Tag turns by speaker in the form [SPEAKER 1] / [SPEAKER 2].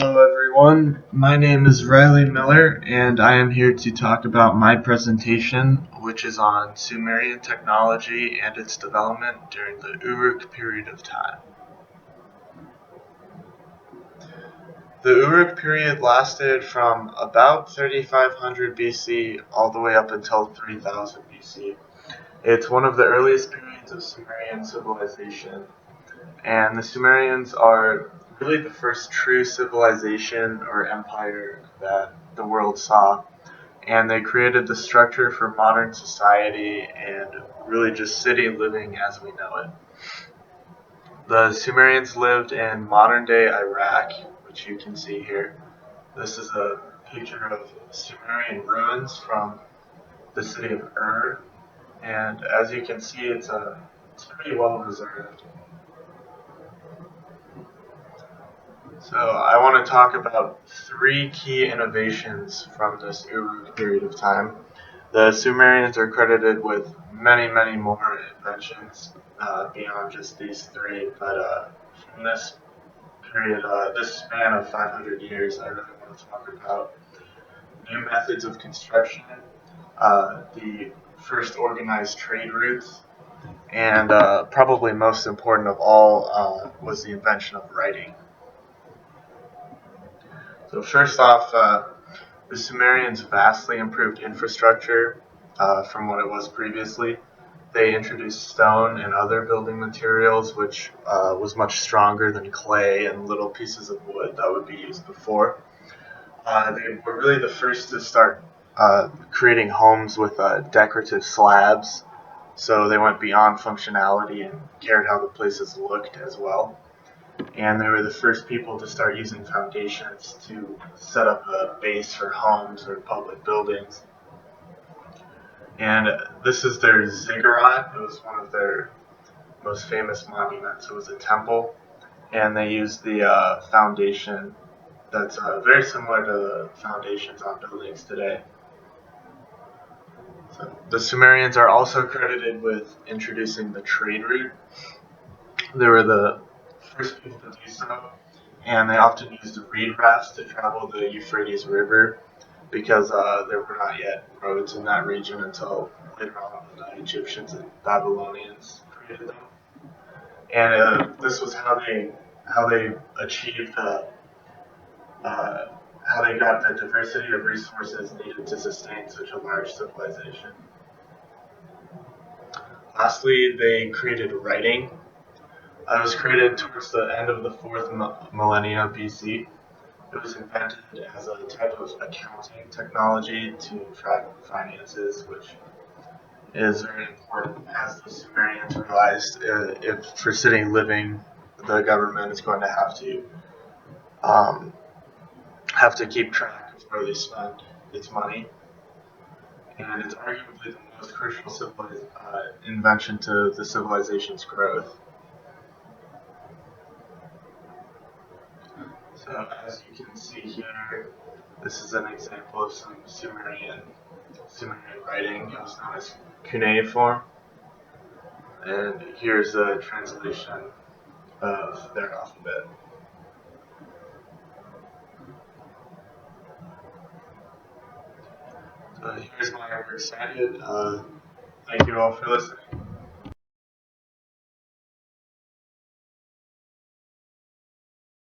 [SPEAKER 1] Hello everyone, my name is Riley Miller and I am here to talk about my presentation, which is on Sumerian technology and its development during the Uruk period of time. The Uruk period lasted from about 3500 BC all the way up until 3000 BC. It's one of the earliest periods of Sumerian civilization, and the Sumerians are really the first true civilization or empire that the world saw, and they created the structure for modern society and really just city living as we know it. The Sumerians lived in modern day Iraq, which you can see here. This is a picture of Sumerian ruins from the city of Ur, and as you can see, it's pretty well preserved. So I want to talk about three key innovations from this Uruk period of time. The Sumerians are credited with many more inventions beyond just these three, but from this period, this span of 500 years, I really want to talk about new methods of construction, the first organized trade routes, and probably most important of all was the invention of writing. So first off, the Sumerians vastly improved infrastructure from what it was previously. They introduced stone and other building materials, which was much stronger than clay and little pieces of wood that would be used before. They were really the first to start creating homes with decorative slabs, so they went beyond functionality and cared how the places looked as well. And they were the first people to start using foundations to set up a base for homes or public buildings. And this is their ziggurat. It was one of their most famous monuments. It was a temple, and they used the foundation that's very similar to the foundations on buildings today. So the Sumerians are also credited with introducing the trade route. They were the first people to do so, and they often used reed rafts to travel the Euphrates River because there were not yet roads in that region until later on when the Egyptians and Babylonians created them. And this was how they achieved how they got the diversity of resources needed to sustain such a large civilization. Lastly, they created writing. It was created towards the end of the fourth millennia BC. It was invented as a type of accounting technology to track finances, which is very important as the Sumerians realized if for city living, the government is going to um, have to keep track of where they spend its money, and it's arguably the most crucial invention to the civilization's growth. So as you can see here, this is an example of some Sumerian writing. It was known as cuneiform, and here's a translation of their alphabet. So here's my works cited. Thank you all for listening.